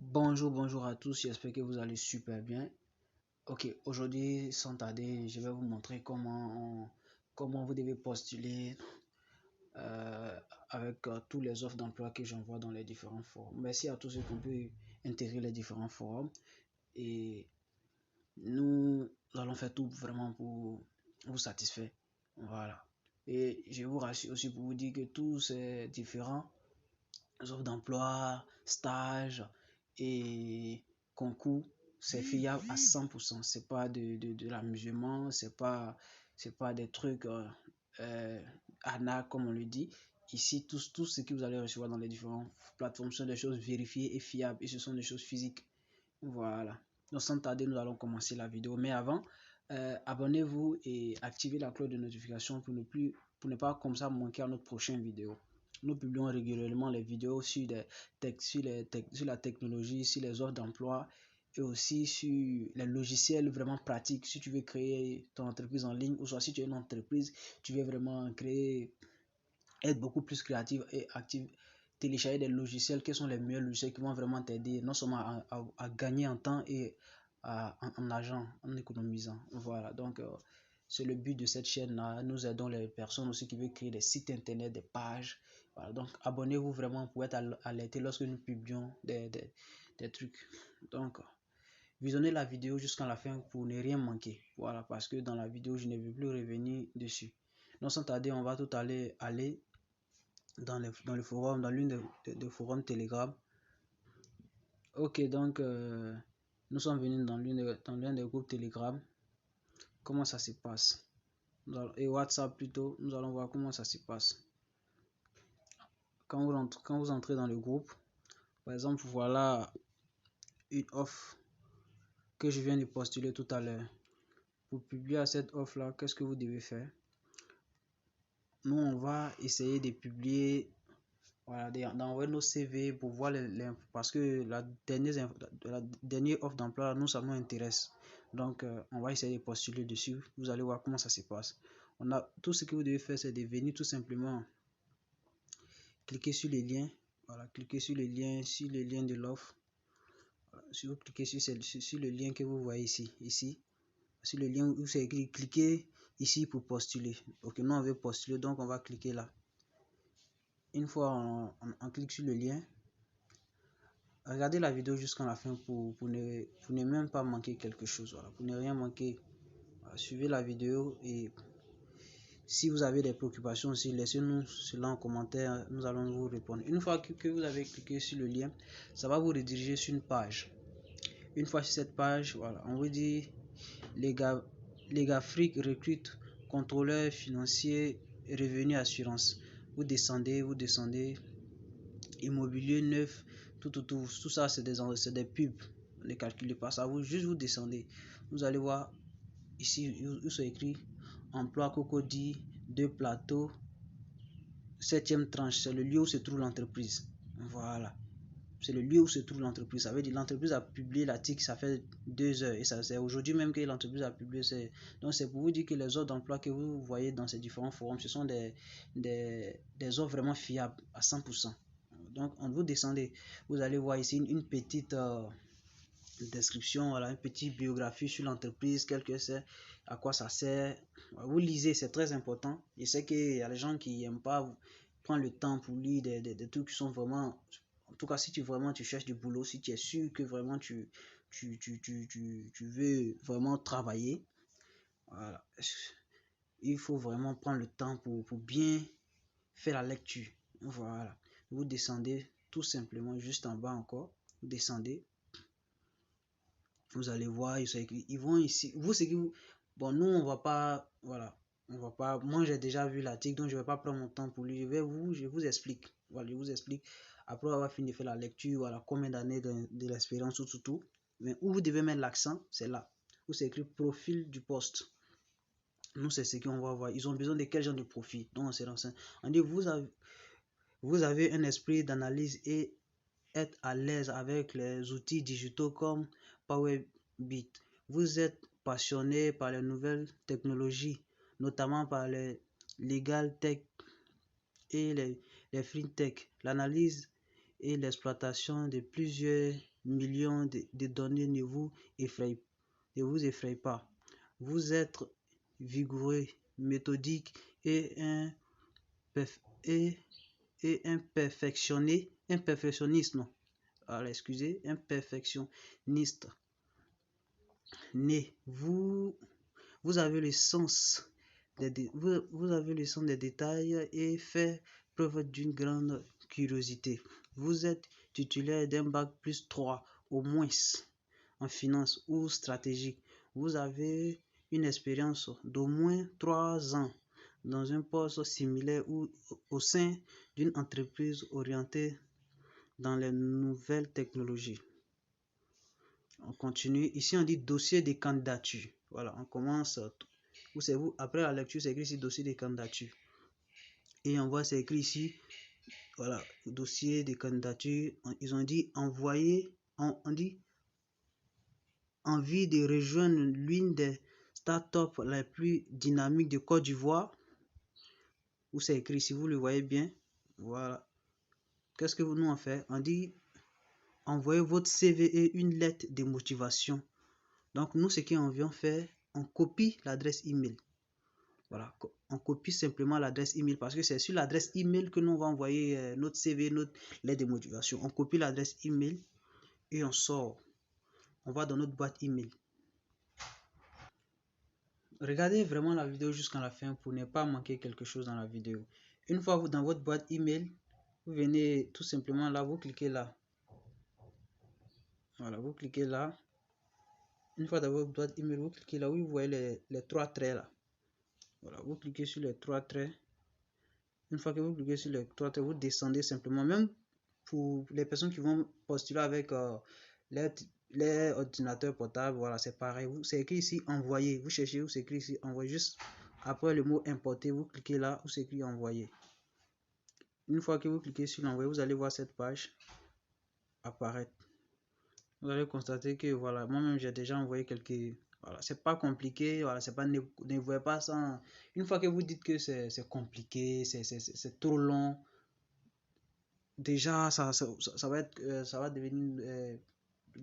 Bonjour à tous, j'espère que vous allez super bien. Ok, aujourd'hui, sans tarder, je vais vous montrer comment vous devez postuler euh, avec tous les offres d'emploi que j'envoie dans les différents forums. Merci à tous ceux qui ont pu intégrer les différents forums et nous allons faire tout vraiment pour vous satisfaire. Voilà. Et je vous rassure aussi pour vous dire que tous ces différents offres d'emploi, stages et concours, c'est fiable à 100%. C'est pas de l'amusement, c'est pas des trucs arnaques comme on le dit. Ici, tout ce que vous allez recevoir dans les différentes plateformes sont des choses vérifiées et fiables et ce sont des choses physiques. Voilà. Donc sans tarder, nous allons commencer la vidéo. Mais avant, abonnez-vous et activez la cloche de notification pour ne pas comme ça manquer à notre prochaine vidéo. Nous publions régulièrement les vidéos sur la technologie, sur les offres d'emploi et aussi sur les logiciels vraiment pratiques. Si tu veux créer ton entreprise en ligne ou soit si tu es une entreprise, tu veux vraiment être beaucoup plus créative et active, télécharger des logiciels, quels sont les meilleurs logiciels qui vont vraiment t'aider non seulement à gagner en temps et en argent, en économisant. Voilà, donc c'est le but de cette chaîne-là. Nous aidons les personnes aussi qui veulent créer des sites internet, des pages. Voilà, donc abonnez-vous vraiment pour être alerté lorsque nous publions des trucs. Donc, visionnez la vidéo jusqu'à la fin pour ne rien manquer. Voilà, parce que dans la vidéo, je ne vais plus revenir dessus. Donc, sans tarder, on va tout aller dans le forum, dans l'une des forums Telegram. Ok, donc nous sommes venus dans l'un des groupes Telegram. Comment ça se passe? Et WhatsApp plutôt, nous allons voir comment ça se passe. Quand vous entrez dans le groupe, par exemple, voilà une offre que je viens de postuler tout à l'heure. Pour publier cette offre-là, qu'est-ce que vous devez faire? Nous, on va essayer de publier, voilà, d'envoyer nos CV pour voir parce que la dernière offre d'emploi, nous, ça nous intéresse. Donc, on va essayer de postuler dessus. Vous allez voir comment ça se passe. Tout ce que vous devez faire, c'est de venir tout simplement cliquer sur les liens. Voilà, cliquez sur les liens de l'offre. Voilà, si vous cliquez sur le lien que vous voyez ici, sur le lien où c'est écrit cliquez ici pour postuler. Ok, nous on veut postuler, donc on va cliquer là. Une fois on clique sur le lien, regardez la vidéo jusqu'à la fin pour ne même pas manquer quelque chose. Voilà, pour ne rien manquer, voilà, suivez la vidéo et si vous avez des préoccupations aussi, laissez-nous cela en commentaire, nous allons vous répondre. Une fois que vous avez cliqué sur le lien, ça va vous rediriger sur une page. Une fois sur cette page, voilà, on vous dit les gars Fric recrute contrôleur financier, revenu assurance. Vous descendez, immobilier neuf, tout ça c'est des pubs. Ne calculez pas ça, juste vous descendez. Vous allez voir ici où c'est écrit emploi Cocody, 2 plateaux, 7e tranche, c'est le lieu où se trouve l'entreprise. Voilà. C'est le lieu où se trouve l'entreprise. Ça veut dire l'entreprise a publié l'article, ça fait 2 heures. Et c'est aujourd'hui même que l'entreprise a publié. Donc c'est pour vous dire que les offres d'emploi que vous voyez dans ces différents forums, ce sont des offres vraiment fiables à 100%. Donc on vous descendez, vous allez voir ici une petite description, voilà, une petite biographie sur l'entreprise, quel que c'est, à quoi ça sert. Vous lisez, c'est très important. Je sais qu'il y a les gens qui n'aiment pas prendre le temps pour lire des trucs qui sont vraiment... En tout cas, si tu cherches du boulot, si tu es sûr que vraiment tu veux vraiment travailler, voilà, il faut vraiment prendre le temps pour bien faire la lecture. Voilà. Vous descendez tout simplement juste en bas encore. Vous descendez. Vous allez voir, ils vont ici. Bon, nous, on va pas... Voilà. On va pas... Moi, j'ai déjà vu l'article, donc je vais pas prendre mon temps pour lui. Je vous explique. Voilà, je vous explique. Après avoir fini de faire la lecture, voilà, combien d'années de l'expérience, tout. Mais où vous devez mettre l'accent, c'est là. Où c'est écrit profil du poste. Nous, c'est ce qu'on va voir. Ils ont besoin de quel genre de profil. Donc, on se renseigne. On dit, vous avez un esprit d'analyse et être à l'aise avec les outils digitaux comme Powerbit. Vous êtes passionné par les nouvelles technologies, notamment par les legal tech et les fintech, l'analyse et l'exploitation de plusieurs millions de données ne vous effraie pas. Vous êtes vigoureux, méthodique et un perfectionniste, non. Alors, excusez, un perfectionniste né. Vous avez le sens vous avez le sens des détails et fait preuve d'une grande curiosité. Vous êtes titulaire d'un bac plus 3 au moins en finance ou stratégique. Vous avez une expérience d'au moins 3 ans dans un poste similaire ou au sein d'une entreprise orientée dans les nouvelles technologies. On continue. Ici, on dit dossier de candidature. Voilà, on commence. Vous, après la lecture, c'est écrit ici dossier de candidature. Et on voit, c'est écrit ici, voilà, dossier de candidature. Ils ont dit envoyer, on dit envie de rejoindre l'une des startups les plus dynamiques de Côte d'Ivoire. Où c'est écrit ici, vous le voyez bien. Voilà. Qu'est-ce que nous on fait? On dit envoyez votre CV et une lettre de motivation. Donc, nous, ce qu'on vient faire, on copie l'adresse email. Voilà, on copie simplement l'adresse email parce que c'est sur l'adresse email que nous on va envoyer notre CV, notre lettre de motivation. On copie l'adresse email et on sort. On va dans notre boîte email. Regardez vraiment la vidéo jusqu'à la fin pour ne pas manquer quelque chose dans la vidéo. Une fois vous dans votre boîte email, vous venez tout simplement là, vous cliquez là. Voilà, vous cliquez là. Une fois dans votre boîte email, vous cliquez là où vous voyez les 3 traits là. Voilà, vous cliquez sur les 3 traits. Une fois que vous cliquez sur les 3 traits, vous descendez simplement. Même pour les personnes qui vont postuler avec les ordinateurs portables, voilà, c'est pareil. C'est écrit ici envoyer. Vous cherchez où c'est écrit ici envoyer. Juste après le mot importer, vous cliquez là où c'est écrit envoyer. Une fois que vous cliquez sur l'envoyer, vous allez voir cette page apparaître. Vous allez constater que voilà, moi-même j'ai déjà envoyé quelques. Voilà, c'est pas compliqué, voilà, c'est pas, ne voyez pas ça. Une fois que vous dites que c'est compliqué, c'est trop long, déjà ça va être, ça va devenir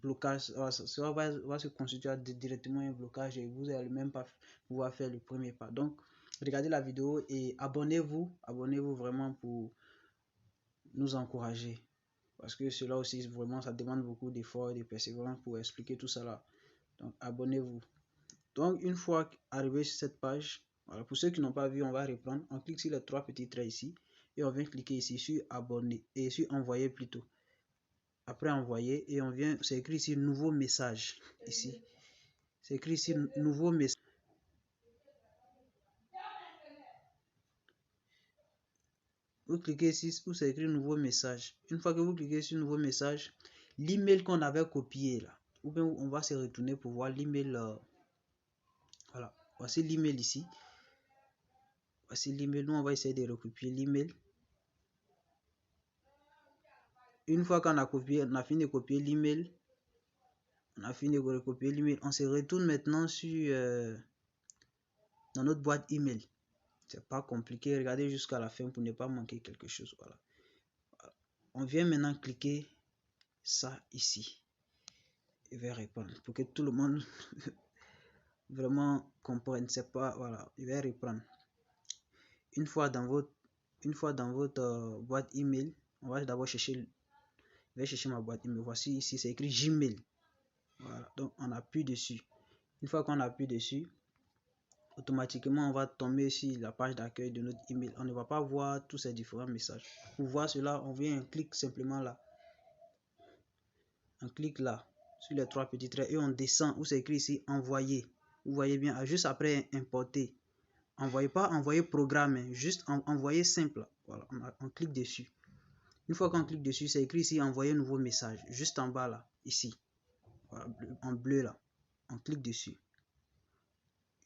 blocage, ça va se constituer directement un blocage et vous n'allez même pas pouvoir faire le premier pas. Donc, regardez la vidéo et abonnez-vous vraiment pour nous encourager. Parce que cela aussi, vraiment, ça demande beaucoup d'efforts et de persévérance pour expliquer tout ça là. Donc, abonnez-vous. Donc, une fois arrivé sur cette page, voilà, pour ceux qui n'ont pas vu, on va reprendre. On clique sur les 3 petits traits ici et on vient cliquer ici sur abonner et sur envoyer plutôt. Après envoyer et on vient, c'est écrit ici nouveau message. Ici, c'est écrit ici nouveau message. Vous cliquez ici où c'est écrit nouveau message. Une fois que vous cliquez sur nouveau message, l'email qu'on avait copié là, ou bien on va se retourner pour voir l'email. Voilà, voici l'email ici. Voici l'email. Nous on va essayer de recopier l'email. Une fois qu'on a copié, on a fini de copier l'email. On a fini de recopier l'email. On se retourne maintenant sur dans notre boîte email. C'est pas compliqué. Regardez jusqu'à la fin pour ne pas manquer quelque chose. Voilà. On vient maintenant cliquer ça ici. Je vais répondre pour que tout le monde vraiment comprenne. C'est pas voilà. Je vais reprendre. Une fois dans votre boîte email, on va d'abord chercher. Je vais chercher ma boîte email. Voici ici, c'est écrit Gmail. Voilà. Donc on appuie dessus. Une fois qu'on appuie dessus, automatiquement on va tomber sur la page d'accueil de notre email. On ne va pas voir tous ces différents messages. Pour voir cela, on vient, on clique simplement là. On clique là sur les 3 petits traits et on descend où c'est écrit ici envoyer. Vous voyez bien, juste après importer. Envoyez pas envoyer programme, juste envoyer simple. Voilà, on clique dessus. Une fois qu'on clique dessus, c'est écrit ici envoyer nouveau message. Juste en bas là, ici. Voilà, en bleu là. On clique dessus.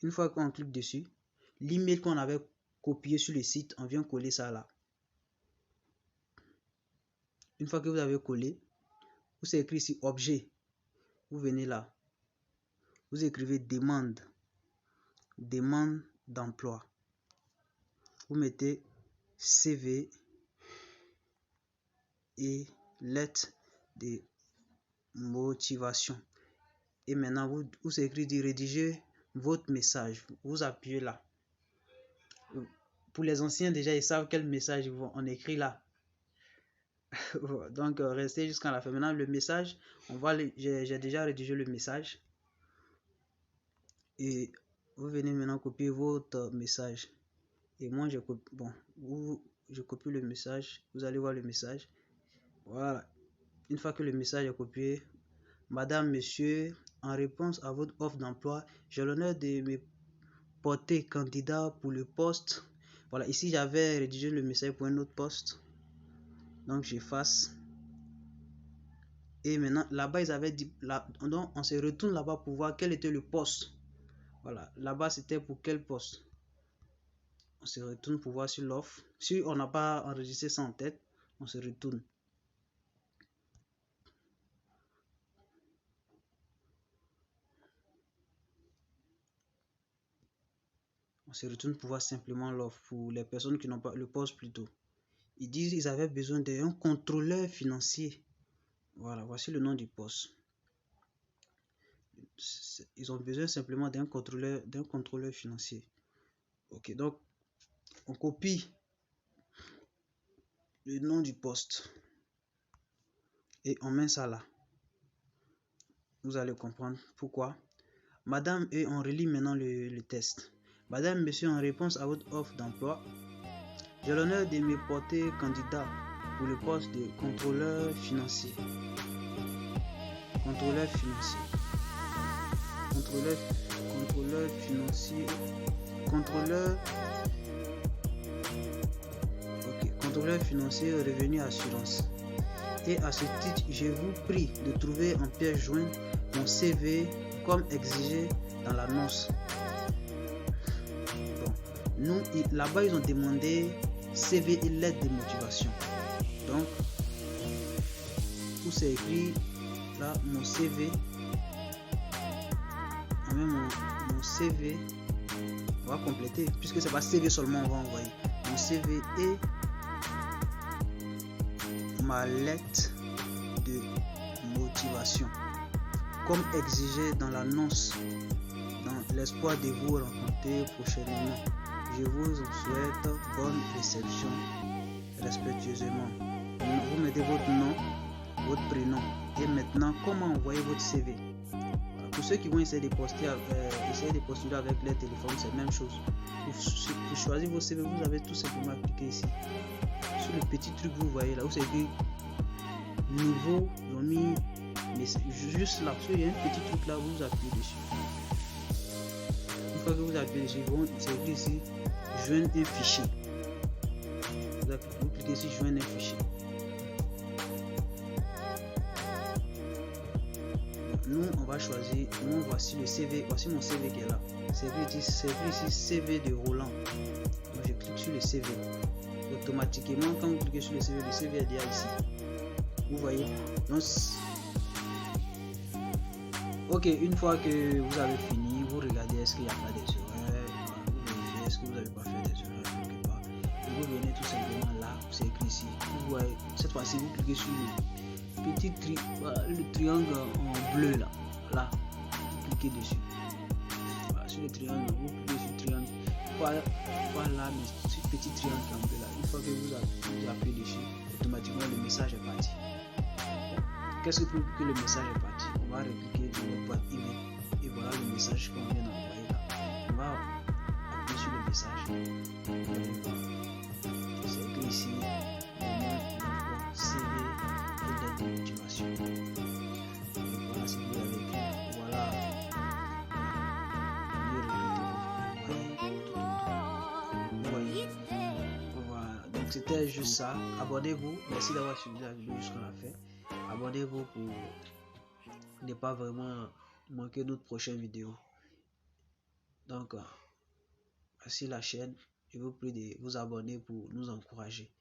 Une fois qu'on clique dessus, l'email qu'on avait copié sur le site, on vient coller ça là. Une fois que vous avez collé, vous c'est écrit ici objet. Vous venez là. Vous écrivez demande d'emploi. Vous mettez CV et lettre de motivation. Et maintenant, vous écrit dit rédiger votre message. Vous appuyez là. Pour les anciens, déjà, ils savent quel message on écrit là. Donc, restez jusqu'à la fin. Maintenant, le message, j'ai déjà rédigé le message. Et vous venez maintenant copier votre message. Et moi, je copie le message. Vous allez voir le message. Voilà. Une fois que le message est copié, Madame, Monsieur, en réponse à votre offre d'emploi, j'ai l'honneur de me porter candidat pour le poste. Voilà, ici j'avais rédigé le message pour un autre poste. Donc j'efface. Et maintenant, là-bas, ils avaient dit, donc on se retourne là-bas pour voir quel était le poste. Voilà, là-bas, c'était pour quel poste. On se retourne pour voir sur l'offre. Si on n'a pas enregistré ça en tête, on se retourne. On se retourne pour voir simplement l'offre pour les personnes qui n'ont pas le poste plutôt. Ils disent qu'ils avaient besoin d'un contrôleur financier. Voilà, voici le nom du poste. Ils ont besoin simplement d'un contrôleur financier. Ok, donc on copie le nom du poste et on met ça là. Vous allez comprendre pourquoi. Madame, et on relit maintenant le test. Madame, Monsieur, en réponse à votre offre d'emploi, j'ai l'honneur de me porter candidat pour le poste de contrôleur financier. Contrôleur financier. Contrôleur financier. Contrôleur financier revenu assurance. Et à ce titre, je vous prie de trouver en pièce jointe mon CV comme exigé dans l'annonce. Bon, nous, là-bas, ils ont demandé CV et lettre de motivation. Donc, où c'est écrit là, mon CV. Même mon CV, on va compléter, puisque c'est pas CV seulement, on va envoyer mon CV et ma lettre de motivation comme exigé dans l'annonce, dans l'espoir de vous rencontrer prochainement. Je vous souhaite bonne réception. Respectueusement, vous mettez votre nom, votre prénom et maintenant comment envoyer votre CV. Pour ceux qui vont essayer de postuler avec leur téléphone, c'est la même chose. Pour choisir vos CV, vous avez tout simplement cliqué ici. Sur le petit truc, vous voyez là où c'est écrit nouveau, ils ont mis juste là, parce qu'il y a un petit truc là, vous appuyez dessus. Une fois que vous appuyez dessus, c'est écrit ici joindre un fichier. Vous cliquez ici joindre un fichier. Nous, on va choisir, voici le CV, voici mon CV qui est là. C'est écrit ici CV de Roland. Donc, je clique sur le CV. Automatiquement, quand vous cliquez sur le CV est déjà ici. Vous voyez. Donc, ok, une fois que vous avez fini, vous regardez est-ce qu'il n'y a pas des erreurs. Vous vérifiez est-ce que vous n'avez pas fait des erreurs quelque part. Et vous venez tout simplement là, c'est écrit ici. Vous voyez, cette fois-ci, vous cliquez sur le triangle en bleu là, vous cliquez dessus. Voilà, sur le triangle, vous cliquez sur le triangle. Voilà, mais ce petit triangle en bleu là. Une fois que vous appuyez dessus, automatiquement le message est parti. Qu'est-ce que prouve que le message est parti? On va répliquer dans notre boîte email et voilà le message qu'on vient d'envoyer là. On va appuyer sur le message. C'est écrit ici. CV et lettre de motivation. Et voilà ce que vous avez écrit. Voilà. Vous voyez. Voilà. Donc c'était juste ça. Abonnez-vous. Merci d'avoir suivi la vidéo jusqu'à la fin. Abonnez-vous pour ne pas vraiment manquer notre prochaine vidéo. Donc, merci la chaîne. Je vous prie de vous abonner pour nous encourager.